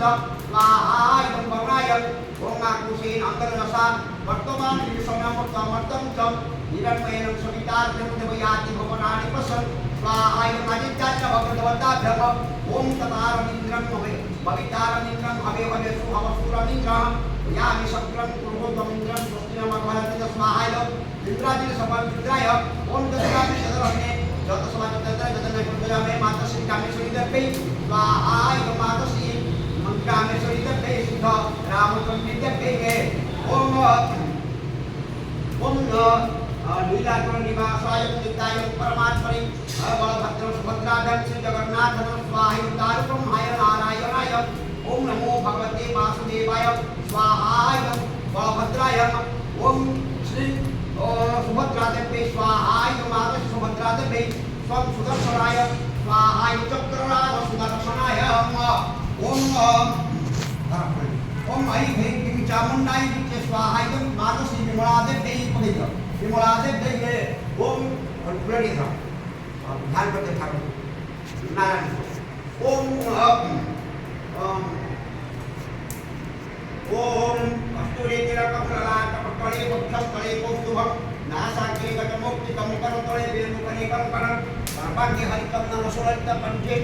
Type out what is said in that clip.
स्वाहा इदं वर्णाय ओम आकुशेन अंतर्दशा वर्तमान विश्वनामर्तमर्तं च हिरण्मयेन सवितार्भ्यं देवयाति भवनानि पश्यन् स्वाहा इदं आदित्याच्च भगवताभ्यः ओम ततारमिन्द्रं हवे भवितारमिन्द्रं हवे हवेषु हवसुरमिन्द्रं यामि शक्रं कुर्वत्वमिन्द्रं स्वस्तिनमघवरति स्वाहा इदं इंद्रादिन समर्पिताय ओम दशकामि शतरहने जतसमाजतत्र जतनकुलमे मातश्री कामेश्वरी दर्पे स्वाहा इदं मातश्री कामेश्वरी दर्पे शुद्ध रामचंद्र दर्पे ओम ओम लीलाकुल निवासाय चित्ताय परमात्मने बलभद्र सुभद्राभ्यां श्री जगन्नाथ स्वाहा तारकं हाय नारायणाय ओम नमो भगवते वासुदेवाय स्वाहा बलभद्राय ओम श्री सुभद्रादेवे स्वाहा माता सुभद्रादेवे स्वं सुदर्शनाय स्वाहा चक्रराज सुदर्शनाय ओम ओम ऐ भैं चामुंडाय विद्ये स्वाहा माता श्री विमलादेवे पवित्र विमलादेवे ओम पुरड़ी था ध्यान करते ठाकुर नारायण ओम कस्तूरी तिलकमलाट पट्टले वक्षस्थले कौस्तुभं नासाग्रे गतमुक्तिकं करतले वेणुकने कंकणं सर्वाङ्गे हरितं नमः सुरक्त कंठे